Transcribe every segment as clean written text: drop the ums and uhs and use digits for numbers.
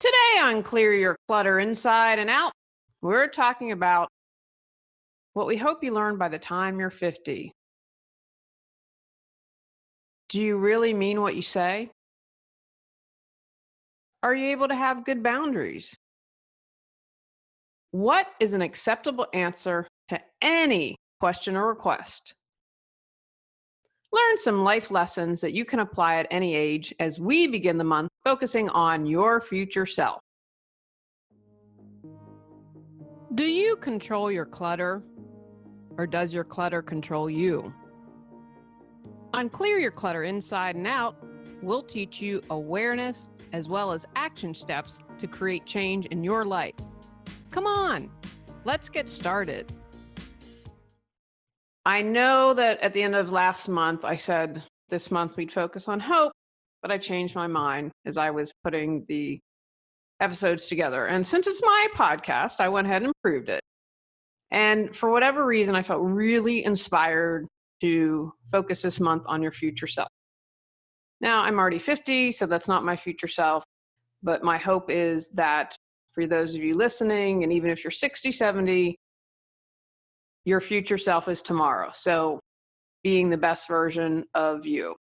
Today on Clear Your Clutter Inside and Out, we're talking about what we hope you learn by the time you're 50. Do you really mean what you say? Are you able to have good boundaries? What is an acceptable answer to any question or request? Learn some life lessons that you can apply at any age as we begin the month focusing on your future self. Do you control your clutter, or does your clutter control you? On Clear Your Clutter Inside and Out, we'll teach you awareness as well as action steps to create change in your life. Come on, let's get started. I know that at the end of last month, I said this month we'd focus on hope, but I changed my mind as I was putting the episodes together. And since it's my podcast, I went ahead and improved it. And for whatever reason, I felt really inspired to focus this month on your future self. Now, I'm already 50, so that's not my future self. But my hope is that for those of you listening, and even if you're 60, 70, your future self is tomorrow. So being the best version of you.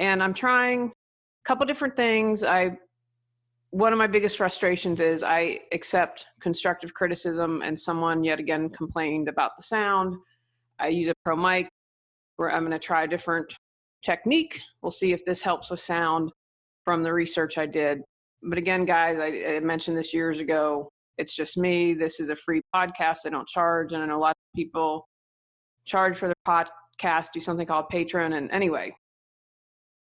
And I'm trying a couple different things. One of my biggest frustrations is I accept constructive criticism, and someone yet again complained about the sound. I use a pro mic where I'm going to try a different technique. We'll see if this helps with sound from the research I did. But again, guys, I mentioned this years ago. It's just me. This is a free podcast. I don't charge. And I know a lot of people charge for their podcast, do something called Patreon. And anyway,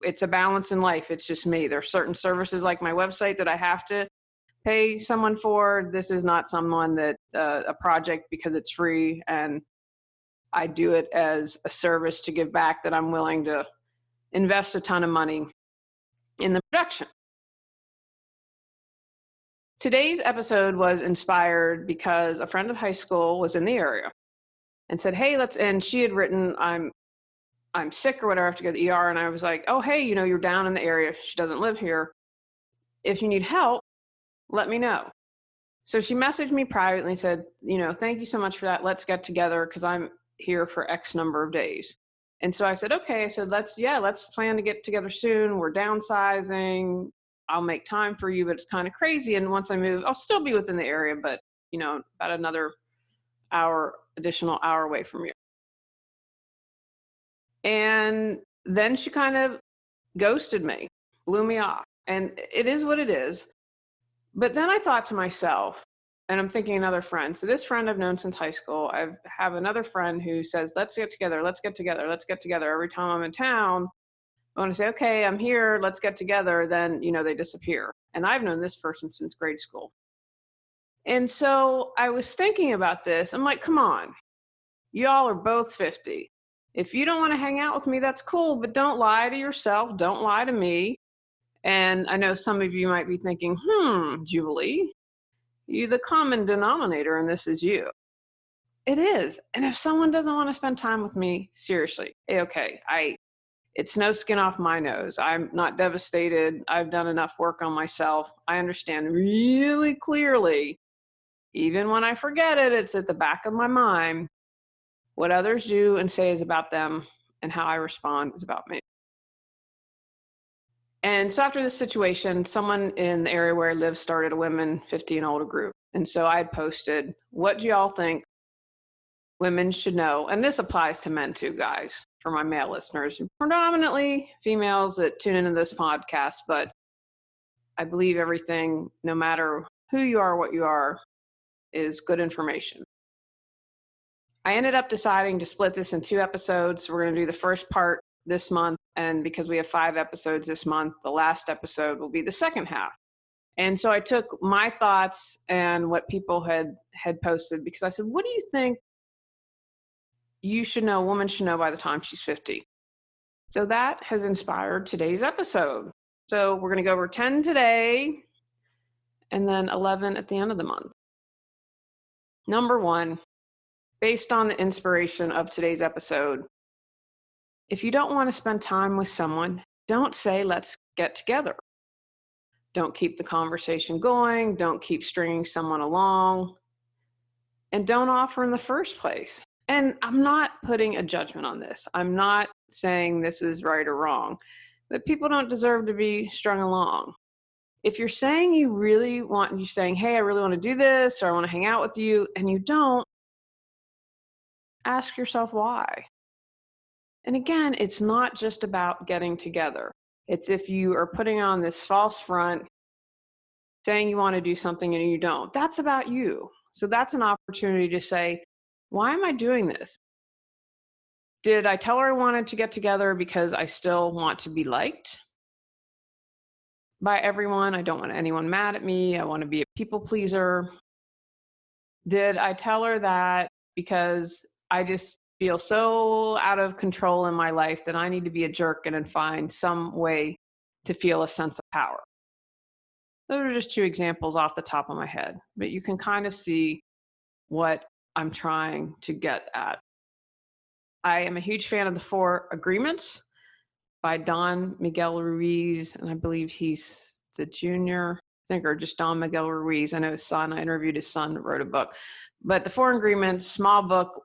it's a balance in life. It's just me. There are certain services like my website that I have to pay someone for. This is not someone that a project because it's free, and I do it as a service to give back, that I'm willing to invest a ton of money in the production. Today's episode was inspired because a friend of high school was in the area and said, hey, and she had written, I'm sick or whatever, I have to go to the ER. And I was like, oh, hey, you're down in the area. She doesn't live here. If you need help, let me know. So she messaged me privately and said, thank you so much for that. Let's get together because I'm here for X number of days. And so I said, okay. I said, let's plan to get together soon. We're downsizing. I'll make time for you, but it's kind of crazy. And once I move, I'll still be within the area, but about another additional hour away from you. And then she kind of ghosted me, blew me off. And it is what it is. But then I thought to myself, and I'm thinking another friend. So this friend I've known since high school. I have another friend who says, let's get together. Every time I'm in town, I want to say, okay, I'm here. Let's get together. Then, they disappear. And I've known this person since grade school. And so I was thinking about this. I'm like, come on, y'all are both 50. If you don't want to hang out with me, that's cool, but don't lie to yourself. Don't lie to me. And I know some of you might be thinking, Julie, the common denominator in this is you. It is. And if someone doesn't want to spend time with me, seriously, okay, it's no skin off my nose. I'm not devastated. I've done enough work on myself. I understand really clearly, even when I forget it, it's at the back of my mind. What others do and say is about them, and how I respond is about me. And so after this situation, someone in the area where I live started a women 50 and older group. And so I had posted, what do y'all think women should know? And this applies to men too, guys, for my male listeners, predominantly females that tune into this podcast. But I believe everything, no matter who you are, what you are, is good information. I ended up deciding to split this in 2 episodes. We're going to do the first part this month. And because we have 5 episodes this month, the last episode will be the second half. And so I took my thoughts and what people had posted, because I said, what do you think a woman should know by the time she's 50? So that has inspired today's episode. So we're going to go over 10 today and then 11 at the end of the month. Number 1, based on the inspiration of today's episode, if you don't want to spend time with someone, don't say, let's get together. Don't keep the conversation going. Don't keep stringing someone along. And don't offer in the first place. And I'm not putting a judgment on this. I'm not saying this is right or wrong, but people don't deserve to be strung along. If you're saying you really want, you're saying, hey, I really want to do this, or I want to hang out with you, and you don't, ask yourself why. And again, it's not just about getting together. It's if you are putting on this false front, saying you want to do something and you don't, that's about you. So that's an opportunity to say, why am I doing this? Did I tell her I wanted to get together because I still want to be liked by everyone? I don't want anyone mad at me. I want to be a people pleaser. Did I tell her that because I just feel so out of control in my life that I need to be a jerk and find some way to feel a sense of power? Those are just two examples off the top of my head, but you can kind of see what I'm trying to get at. I am a huge fan of the 4 Agreements by Don Miguel Ruiz, and I believe he's the junior, I think, or just Don Miguel Ruiz. I know his son, I interviewed his son, wrote a book. But the 4 Agreements, small book,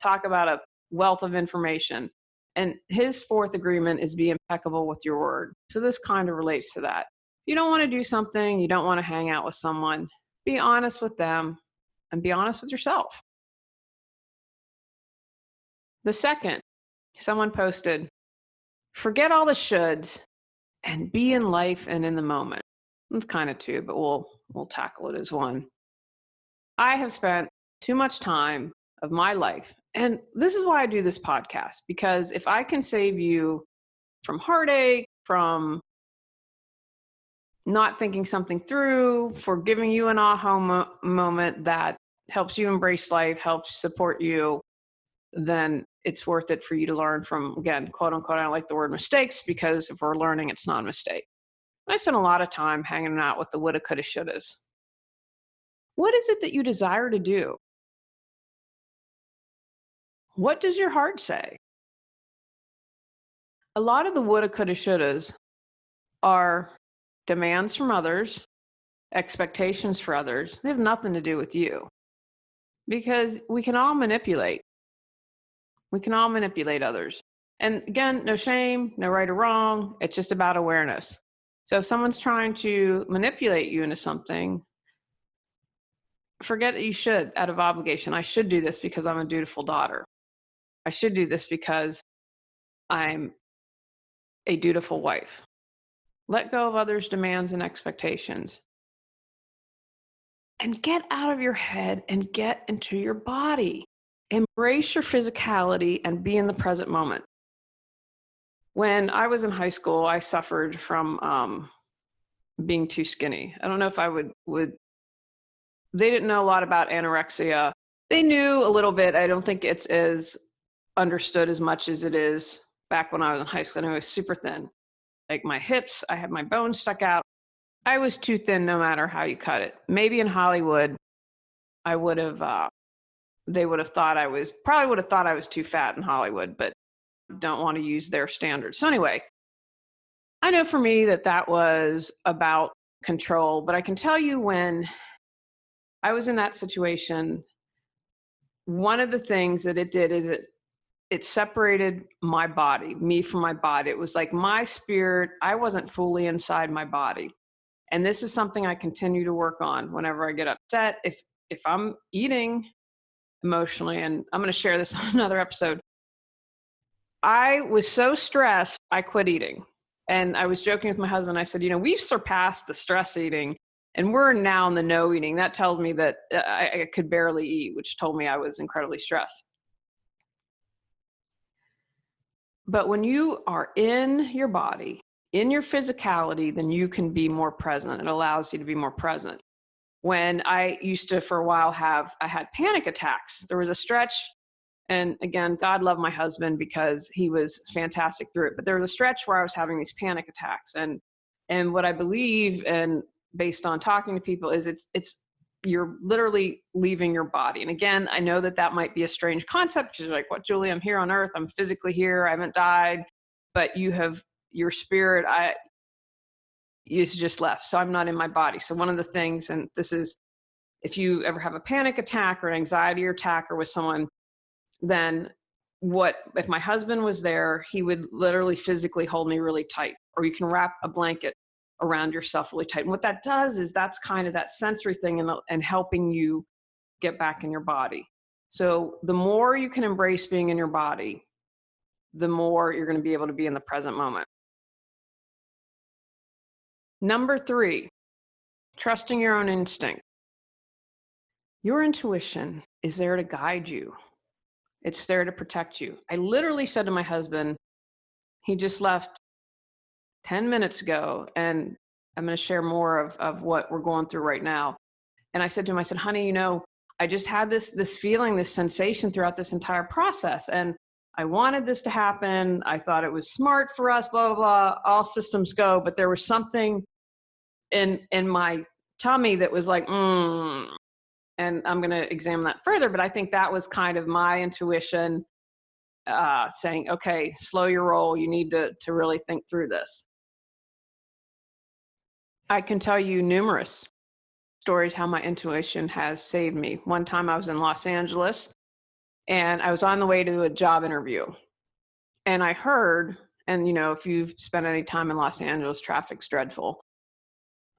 talk about a wealth of information. And his 4th agreement is be impeccable with your word. So this kind of relates to that. If you don't want to do something, you don't want to hang out with someone, be honest with them and be honest with yourself. The second, someone posted, forget all the shoulds and be in life and in the moment. It's kind of 2, but we'll tackle it as 1. I have spent too much time of my life, and this is why I do this podcast, because if I can save you from heartache, from not thinking something through, for giving you an aha moment that helps you embrace life, helps support you, then it's worth it for you to learn from, again, quote unquote, I don't like the word mistakes, because if we're learning, it's not a mistake. I spend a lot of time hanging out with the woulda, coulda, shouldas. What is it that you desire to do? What does your heart say? A lot of the woulda, coulda, shouldas are demands from others, expectations for others. They have nothing to do with you, because we can all manipulate. We can all manipulate others. And again, no shame, no right or wrong. It's just about awareness. So if someone's trying to manipulate you into something, forget that you should out of obligation. I should do this because I'm a dutiful daughter. I should do this because I'm a dutiful wife. Let go of others' demands and expectations. And get out of your head and get into your body. Embrace your physicality and be in the present moment. When I was in high school, I suffered from being too skinny. I don't know if I would they didn't know a lot about anorexia. They knew a little bit. I don't think it's as understood as much as it is back when I was in high school. And I was super thin. Like my hips, I had my bones stuck out. I was too thin no matter how you cut it. Maybe in Hollywood, I would have, they would have thought probably would have thought I was too fat in Hollywood, but don't want to use their standards. So anyway, I know for me that was about control, but I can tell you when I was in that situation, one of the things that it did is it separated my body, me from my body. It was like my spirit, I wasn't fully inside my body. And this is something I continue to work on whenever I get upset. If I'm eating emotionally, and I'm going to share this on another episode, I was so stressed, I quit eating. And I was joking with my husband. I said, we've surpassed the stress eating and we're now in the no eating. That tells me that I could barely eat, which told me I was incredibly stressed. But when you are in your body, in your physicality, then you can be more present. It allows you to be more present. When I used to, for a while, I had panic attacks. There was a stretch, and again, God love my husband because he was fantastic through it. But there was a stretch where I was having these panic attacks. And what I believe, and based on talking to people, is it's you're literally leaving your body. And again, I know that might be a strange concept because you're like, what, Julie, I'm here on earth. I'm physically here. I haven't died, but you have your spirit. is just left. So I'm not in my body. So one of the things, and this is, if you ever have a panic attack or an anxiety attack or with someone, then what if my husband was there, he would literally physically hold me really tight, or you can wrap a blanket around yourself really tight. And what that does is that's kind of that sensory thing and helping you get back in your body. So the more you can embrace being in your body, the more you're going to be able to be in the present moment. Number 3, trusting your own instinct. Your intuition is there to guide you. It's there to protect you. I literally said to my husband, he just left 10 minutes ago, and I'm going to share more of what we're going through right now. And I said to him, I said, honey, I just had this feeling, this sensation throughout this entire process. And I wanted this to happen. I thought it was smart for us, blah, blah, blah, all systems go. But there was something in my tummy that was like, and I'm going to examine that further. But I think that was kind of my intuition saying, okay, slow your roll. You need to really think through this. I can tell you numerous stories how my intuition has saved me. One time I was in Los Angeles and I was on the way to a job interview. And I heard, and if you've spent any time in Los Angeles, traffic's dreadful.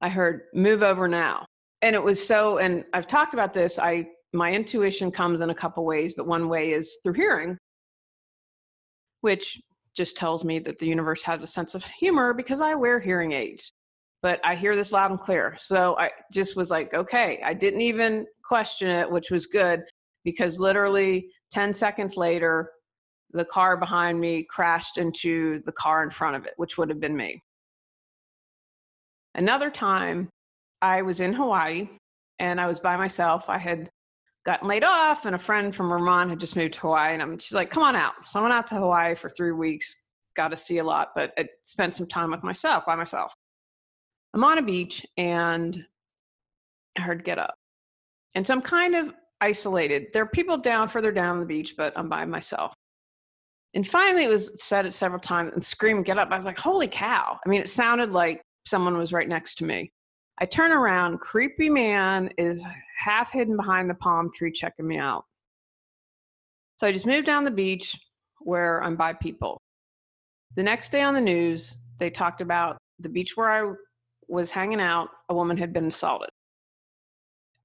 I heard, move over now. And it was and I've talked about this, my intuition comes in a couple ways, but one way is through hearing, which just tells me that the universe has a sense of humor because I wear hearing aids. But I hear this loud and clear. So I just was like, okay, I didn't even question it, which was good, because literally 10 seconds later, the car behind me crashed into the car in front of it, which would have been me. Another time, I was in Hawaii and I was by myself. I had gotten laid off and a friend from Vermont had just moved to Hawaii. And she's like, come on out. So I went out to Hawaii for 3 weeks, got to see a lot, but I spent some time with myself, by myself. I'm on a beach and I heard get up. And so I'm kind of isolated. There are people further down on the beach, but I'm by myself. And finally it was said it several times and screamed, get up. I was like, holy cow. I mean, it sounded like someone was right next to me. I turn around, creepy man is half hidden behind the palm tree checking me out. So I just moved down the beach where I'm by people. The next day on the news, they talked about the beach where I was hanging out, a woman had been assaulted.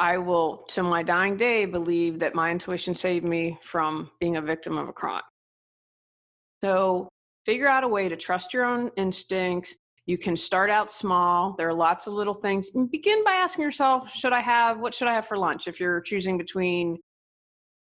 I will, to my dying day, believe that my intuition saved me from being a victim of a crime. So figure out a way to trust your own instincts. You can start out small. There are lots of little things. Begin by asking yourself, what should I have for lunch? If you're choosing between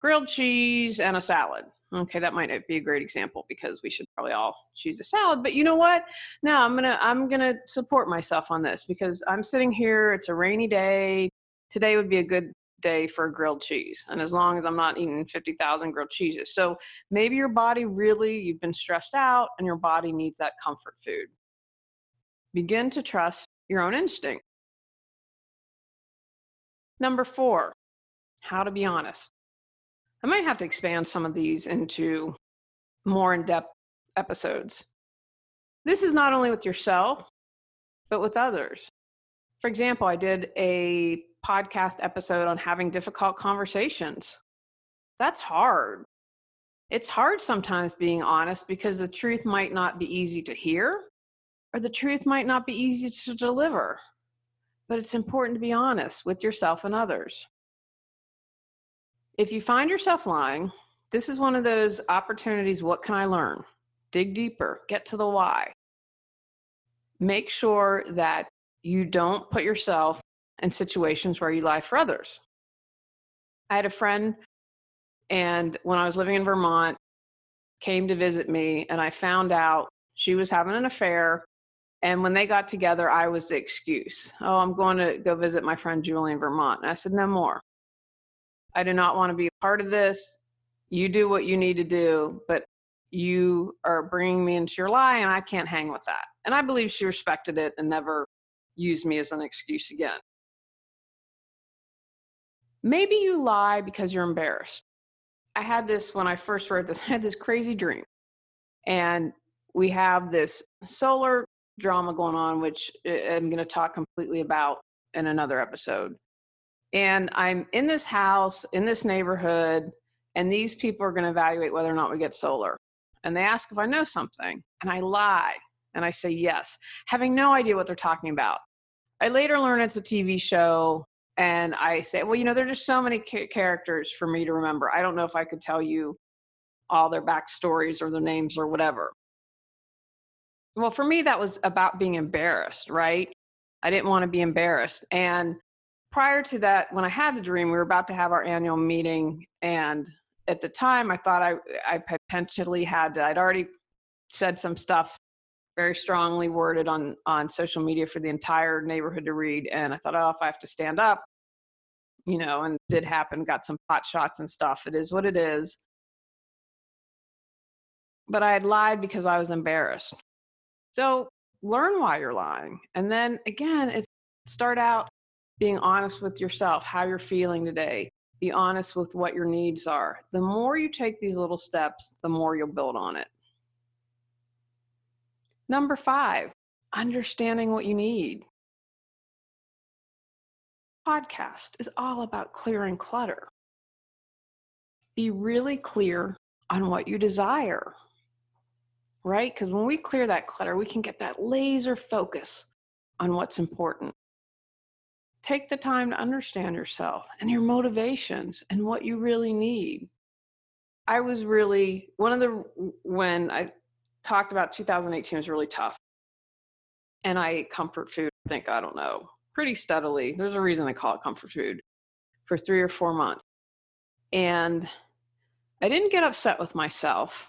grilled cheese and a salad. Okay, that might not be a great example because we should probably all choose a salad, but you know what? No, I'm gonna support myself on this because I'm sitting here, it's a rainy day. Today would be a good day for a grilled cheese. And as long as I'm not eating 50,000 grilled cheeses. So maybe your body you've been stressed out and your body needs that comfort food. Begin to trust your own instinct. Number 4, how to be honest. I might have to expand some of these into more in-depth episodes. This is not only with yourself, but with others. For example, I did a podcast episode on having difficult conversations. That's hard. It's hard sometimes being honest because the truth might not be easy to hear, or the truth might not be easy to deliver. But it's important to be honest with yourself and others. If you find yourself lying, this is one of those opportunities. What can I learn? Dig deeper, get to the why. Make sure that you don't put yourself in situations where you lie for others. I had a friend, and when I was living in Vermont, came to visit me, and I found out she was having an affair. And when they got together, I was the excuse. Oh, I'm going to go visit my friend Julie in Vermont. And I said, no more. I do not want to be a part of this. You do what you need to do, but you are bringing me into your lie and I can't hang with that. And I believe she respected it and never used me as an excuse again. Maybe you lie because you're embarrassed. I had this when I first wrote this, I had this crazy dream. And we have this solar drama going on, which I'm going to talk completely about in another episode. And I'm in this house, in this neighborhood, and these people are going to evaluate whether or not we get solar. And they ask if I know something, and I lie, and I say yes, having no idea what they're talking about. I later learn it's a TV show, and I say, well, there are just so many characters for me to remember. I don't know if I could tell you all their backstories or their names or whatever. Well, for me, that was about being embarrassed, right? I didn't want to be embarrassed. And prior to that, when I had the dream, we were about to have our annual meeting. And at the time, I thought I potentially I'd already said some stuff very strongly worded on social media for the entire neighborhood to read. And I thought, oh, if I have to stand up, and it did happen, got some pot shots and stuff. It is what it is. But I had lied because I was embarrassed. So learn why you're lying. And then again, start out being honest with yourself, how you're feeling today. Be honest with what your needs are. The more you take these little steps, the more you'll build on it. Number 5, understanding what you need. Podcast is all about clearing clutter. Be really clear on what you desire, right? Because when we clear that clutter, we can get that laser focus on what's important. Take the time to understand yourself and your motivations and what you really need. I was really, when I talked about 2018 was really tough. And I ate comfort food, I don't know, pretty steadily. There's a reason they call it comfort food, for 3 or 4 months. And I didn't get upset with myself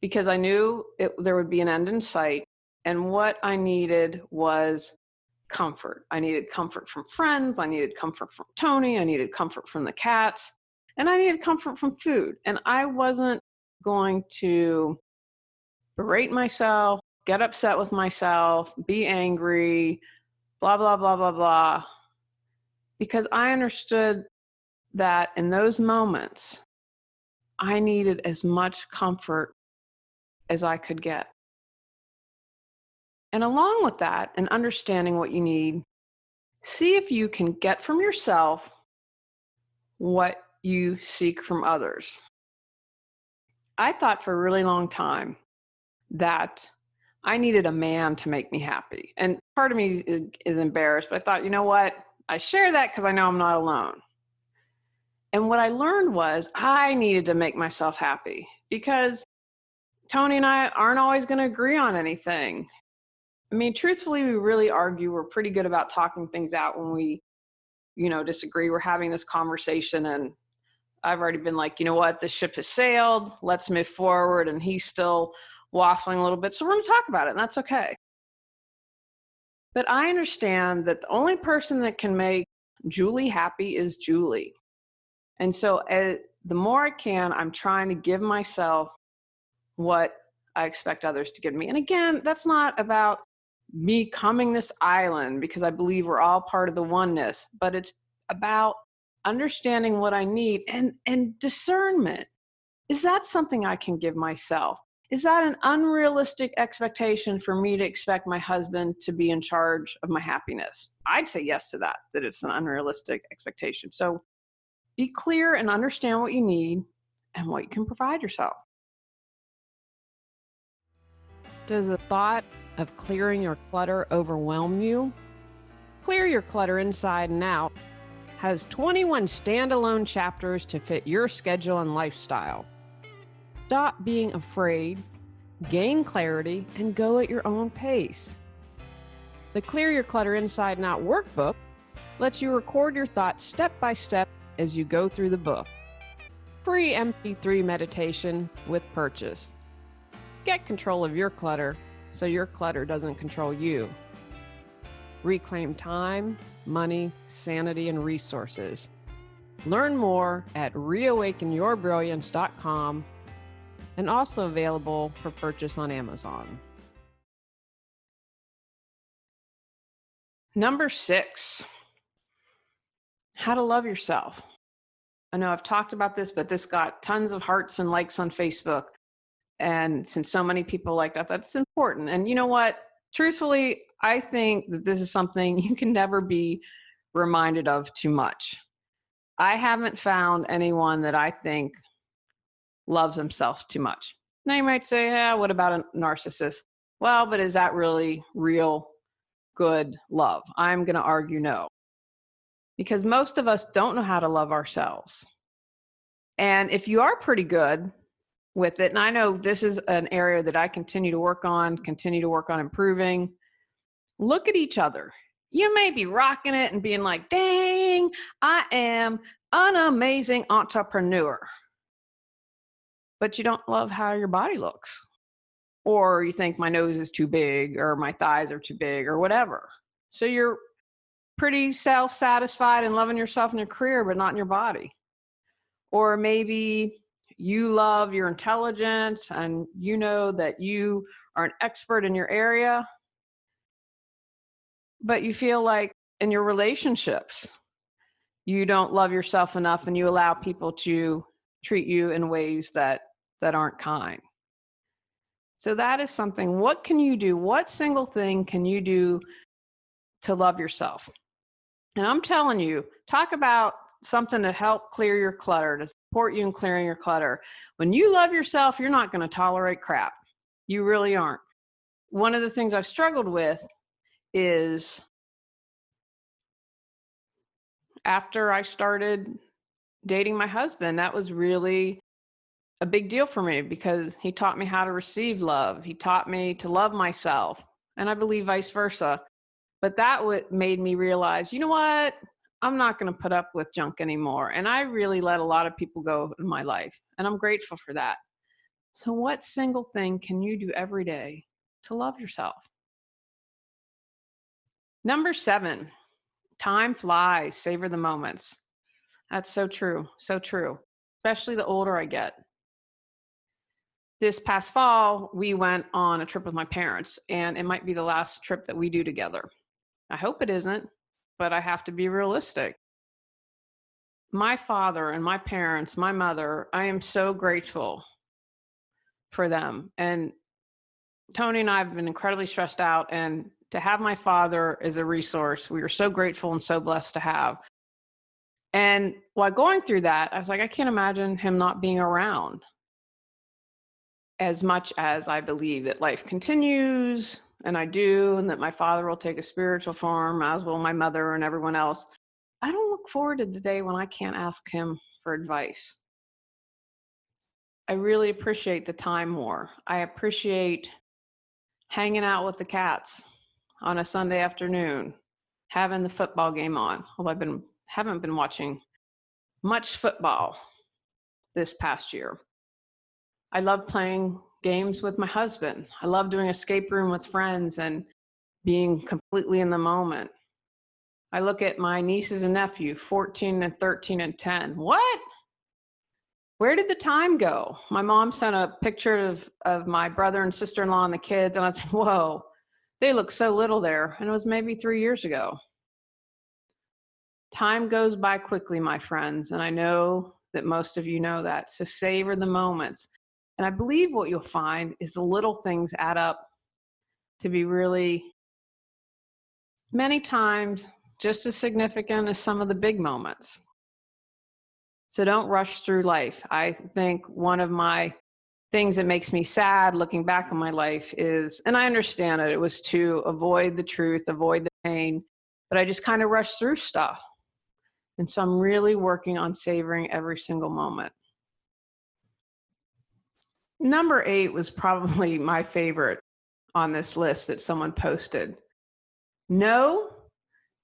because I knew there would be an end in sight. And what I needed was comfort. I needed comfort from friends. I needed comfort from Tony. I needed comfort from the cats. And I needed comfort from food. And I wasn't going to berate myself, get upset with myself, be angry, blah, blah, blah, blah, blah. Because I understood that in those moments, I needed as much comfort as I could get. And along with that, and understanding what you need, see if you can get from yourself what you seek from others. I thought for a really long time that I needed a man to make me happy. And part of me is embarrassed, but I thought, you know what? I share that because I know I'm not alone. And what I learned was I needed to make myself happy because Tony and I aren't always going to agree on anything. I mean, truthfully, we really argue. We're pretty good about talking things out when we, disagree. We're having this conversation and I've already been like, you know what, the ship has sailed. Let's move forward. And he's still waffling a little bit. So we're going to talk about it and that's okay. But I understand that the only person that can make Julie happy is Julie. And so the more I can, I'm trying to give myself what I expect others to give me. And again, that's not about me coming this island because I believe we're all part of the oneness, but it's about understanding what I need and discernment. Is that something I can give myself? Is that an unrealistic expectation for me to expect my husband to be in charge of my happiness? I'd say yes to that it's an unrealistic expectation. So be clear and understand what you need and what you can provide yourself. Does the thought of clearing your clutter overwhelm you? Clear Your Clutter Inside and Out has 21 standalone chapters to fit your schedule and lifestyle. Stop being afraid, gain clarity, and go at your own pace. The Clear Your Clutter Inside and Out workbook lets you record your thoughts step by step as you go through the book. Free MP3 meditation with purchase. Get control of your clutter so your clutter doesn't control you. Reclaim time, money, sanity, and resources. Learn more at reawakenyourbrilliance.com and also available for purchase on Amazon. Number 6, how to love yourself. I know I've talked about this, but this got tons of hearts and likes on Facebook. And since so many people like that, that's important. And you know what? Truthfully, I think that this is something you can never be reminded of too much. I haven't found anyone that I think loves himself too much. Now you might say, yeah, what about a narcissist? Well, but is that really real good love? I'm going to argue no. Because most of us don't know how to love ourselves. And if you are pretty good with it, and I know this is an area that I continue to work on improving, look at each other. You may be rocking it and being like, dang, I am an amazing entrepreneur. But you don't love how your body looks. Or you think my nose is too big or my thighs are too big or whatever. So you're pretty self-satisfied and loving yourself in your career, but not in your body. Or maybe you love your intelligence and you know that you are an expert in your area, but you feel like in your relationships, you don't love yourself enough and you allow people to treat you in ways that aren't kind. So that is something, what can you do? What single thing can you do to love yourself? And I'm telling you, talk about something to help clear your clutter, to support you in clearing your clutter. When you love yourself, you're not going to tolerate crap. You really aren't. One of the things I've struggled with is after I started dating my husband, that was really a big deal for me because he taught me how to receive love. He taught me to love myself, and I believe vice versa. But that made me realize, you know what? I'm not going to put up with junk anymore. And I really let a lot of people go in my life, and I'm grateful for that. So what single thing can you do every day to love yourself? Number 7, time flies, savor the moments. That's so true, especially the older I get. This past fall, we went on a trip with my parents, and it might be the last trip that we do together. I hope it isn't, but I have to be realistic. My father and my parents, my mother, I am so grateful for them. And Tony and I have been incredibly stressed out, and to have my father as a resource, we are so grateful and so blessed to have. And while going through that, I was like, I can't imagine him not being around. As much as I believe that life continues, and I do, and that my father will take a spiritual form, as will my mother and everyone else, I don't look forward to the day when I can't ask him for advice. I really appreciate the time more. I appreciate hanging out with the cats on a Sunday afternoon, having the football game on. Although haven't been watching much football this past year. I love playing games with my husband. I love doing escape room with friends and being completely in the moment. I look at my nieces and nephew, 14 and 13 and 10. What? Where did the time go? My mom sent a picture of my brother and sister-in-law and the kids, and I said, whoa, they look so little there. And it was maybe 3 years ago. Time goes by quickly, my friends, and I know that most of you know that. So savor the moments. And I believe what you'll find is the little things add up to be really, many times, just as significant as some of the big moments. So don't rush through life. I think one of my things that makes me sad looking back on my life is, and I understand it was to avoid the truth, avoid the pain, but I just kind of rushed through stuff. And so I'm really working on savoring every single moment. Number 8 was probably my favorite on this list that someone posted. No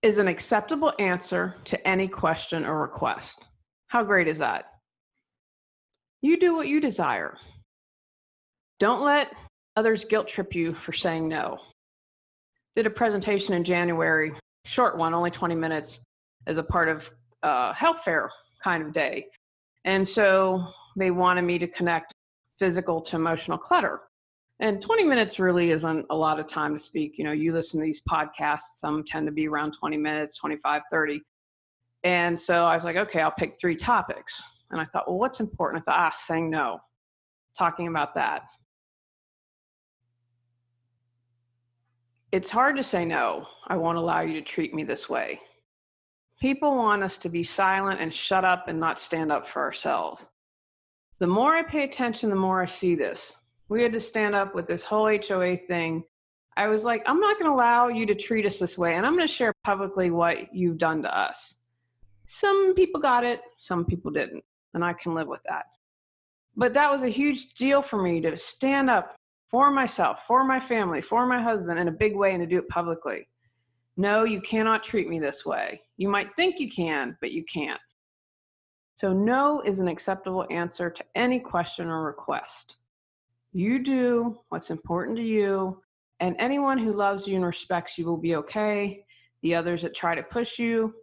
is an acceptable answer to any question or request. How great is that? You do what you desire. Don't let others guilt trip you for saying no. Did a presentation in January, short one, only 20 minutes, as a part of a health fair kind of day. And so they wanted me to connect physical to emotional clutter. And 20 minutes really isn't a lot of time to speak. You know, you listen to these podcasts, some tend to be around 20 minutes, 25, 30. And so I was like, okay, I'll pick 3 topics. And I thought, well, what's important? I thought, saying no, talking about that. It's hard to say no. I won't allow you to treat me this way. People want us to be silent and shut up and not stand up for ourselves. The more I pay attention, the more I see this. We had to stand up with this whole HOA thing. I was like, I'm not going to allow you to treat us this way, and I'm going to share publicly what you've done to us. Some people got it, some people didn't, and I can live with that. But that was a huge deal for me to stand up for myself, for my family, for my husband in a big way and to do it publicly. No, you cannot treat me this way. You might think you can, but you can't. So no is an acceptable answer to any question or request. You do what's important to you, and anyone who loves you and respects you will be okay. The others that try to push you,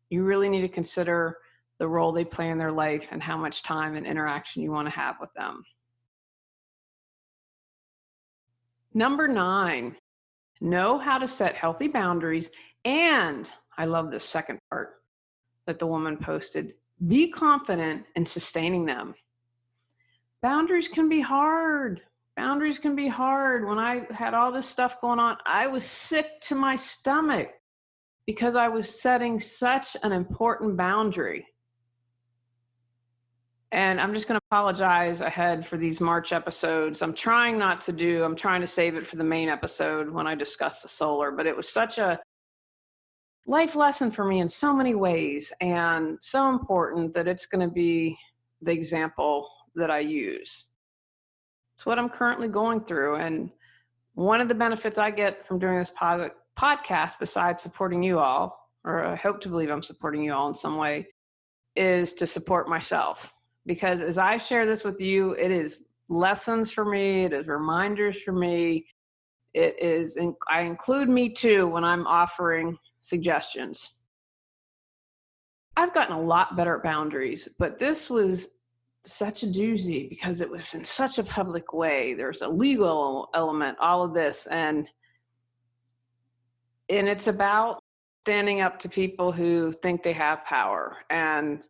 you really need to consider the role they play in their life and how much time and interaction you want to have with them. Number 9, know how to set healthy boundaries. And I love this second part that the woman posted. Be confident in sustaining them. Boundaries can be hard. Boundaries can be hard. When I had all this stuff going on, I was sick to my stomach because I was setting such an important boundary. And I'm just going to apologize ahead for these March episodes. I'm trying to save it for the main episode when I discuss the solar, but it was such a life lesson for me in so many ways and so important that it's going to be the example that I use. It's what I'm currently going through. And one of the benefits I get from doing this podcast, besides supporting you all, or I hope to believe I'm supporting you all in some way, is to support myself. Because as I share this with you, it is lessons for me, it is reminders for me, I include me too when I'm offering suggestions. I've gotten a lot better at boundaries, but this was such a doozy because it was in such a public way. There's a legal element, all of this, and it's about standing up to people who think they have power and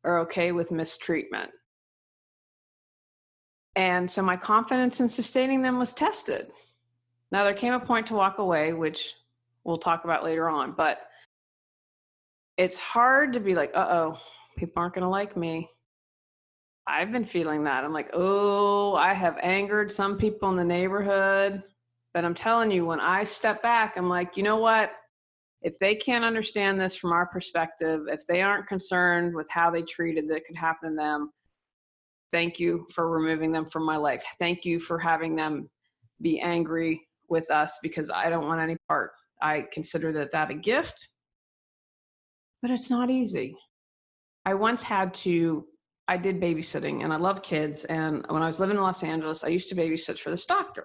are okay with mistreatment. And so my confidence in sustaining them was tested. Now there came a point to walk away, which we'll talk about later on, but it's hard to be like, uh-oh, people aren't going to like me. I've been feeling that. I'm like, oh, I have angered some people in the neighborhood. But I'm telling you, when I step back, I'm like, you know what? If they can't understand this from our perspective, if they aren't concerned with how they treated that could happen to them, thank you for removing them from my life. Thank you for having them be angry with us because I don't want any part. I consider that a gift, but it's not easy. I did babysitting and I love kids. And when I was living in Los Angeles, I used to babysit for this doctor.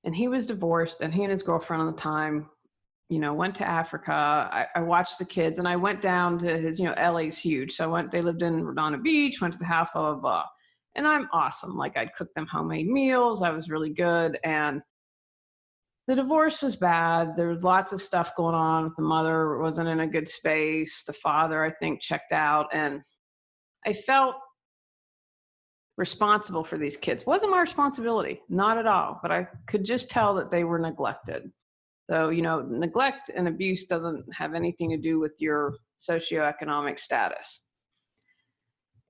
And he was divorced and he and his girlfriend at the time, went to Africa. I watched the kids and I went down to his, LA's huge. So they lived in Redondo Beach, went to the house, blah, blah, blah. And I'm awesome. Like I'd cook them homemade meals. I was really good. And the divorce was bad. There was lots of stuff going on. The mother wasn't in a good space. The father, I think, checked out. And I felt responsible for these kids. Wasn't my responsibility, not at all. But I could just tell that they were neglected. So, neglect and abuse doesn't have anything to do with your socioeconomic status.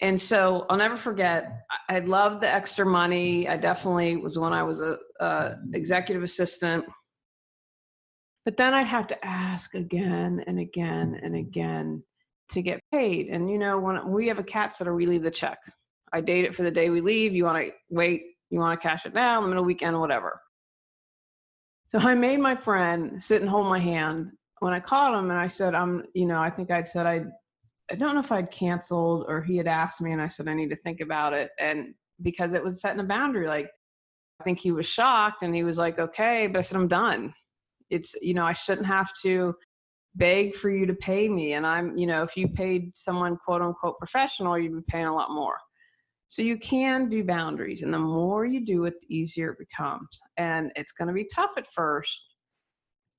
And so I'll never forget, I loved the extra money. I definitely was when I was a executive assistant. But then I'd have to ask again and again and again to get paid. And, when we have a cat sitter, we leave the check. I date it for the day we leave. You want to wait, you want to cash it now in the middle of the weekend, whatever. So I made my friend sit and hold my hand when I called him and I said, I think I'd said, I don't know if I'd canceled or he had asked me and I said, I need to think about it. And because it was setting a boundary, like, I think he was shocked and he was like, okay, but I said, I'm done. It's, I shouldn't have to beg for you to pay me. And I'm, if you paid someone quote unquote professional, you'd be paying a lot more. So you can do boundaries, and the more you do it, the easier it becomes. And it's going to be tough at first,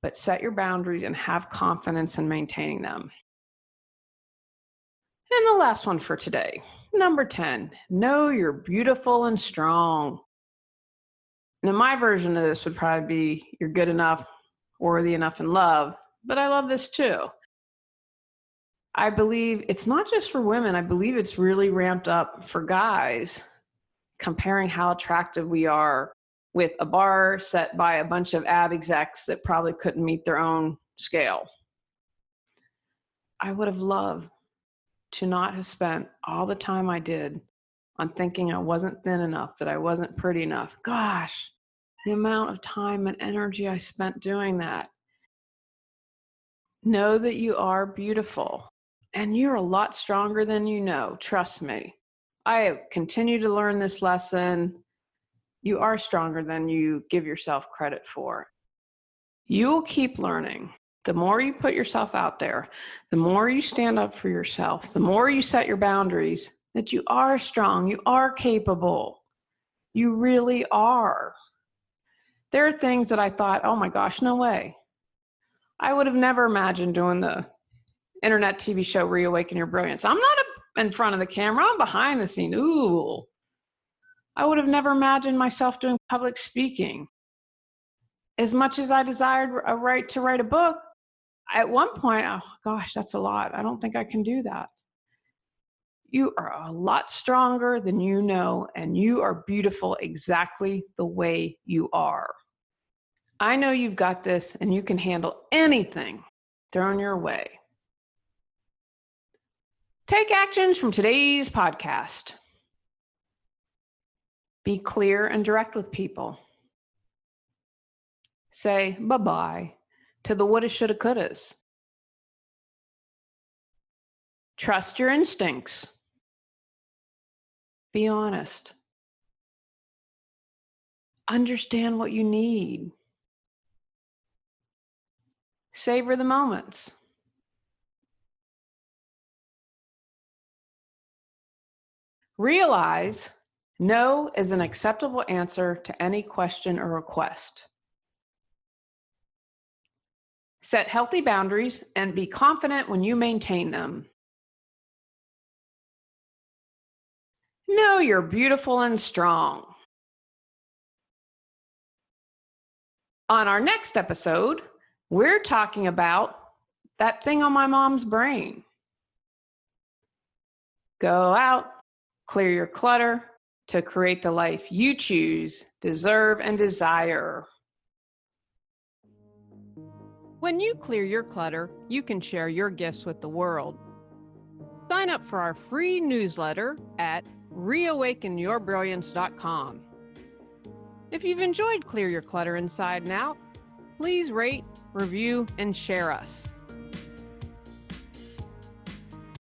but set your boundaries and have confidence in maintaining them. And the last one for today, number 10, know you're beautiful and strong. Now, my version of this would probably be you're good enough, worthy enough, and loved. But I love this too. I believe it's not just for women. I believe it's really ramped up for guys, comparing how attractive we are with a bar set by a bunch of ab execs that probably couldn't meet their own scale. I would have loved to not have spent all the time I did on thinking I wasn't thin enough, that I wasn't pretty enough. Gosh, the amount of time and energy I spent doing that. Know that you are beautiful, and you're a lot stronger than you know. Trust me. I have continued to learn this lesson. You are stronger than you give yourself credit for. You will keep learning. The more you put yourself out there, the more you stand up for yourself, the more you set your boundaries, that you are strong, you are capable. You really are. There are things that I thought, oh my gosh, no way. I would have never imagined doing the internet TV show Reawaken Your Brilliance. I'm not in front of the camera, I'm behind the scene. Ooh. I would have never imagined myself doing public speaking. As much as I desired a right to write a book, at one point, oh gosh, that's a lot. I don't think I can do that. You are a lot stronger than you know, and you are beautiful exactly the way you are. I know you've got this, and you can handle anything thrown your way. Take actions from today's podcast. Be clear and direct with people. Say bye-bye to the woulda, shoulda, couldas. Trust your instincts. Be honest. Understand what you need. Savor the moments. Realize no is an acceptable answer to any question or request. Set healthy boundaries and be confident when you maintain them. Know you're beautiful and strong. On our next episode, we're talking about that thing on my mom's brain. Go out, clear your clutter to create the life you choose, deserve, and desire. When you clear your clutter, you can share your gifts with the world. Sign up for our free newsletter at reawakenyourbrilliance.com. If you've enjoyed Clear Your Clutter Inside and Out, please rate, review, and share us.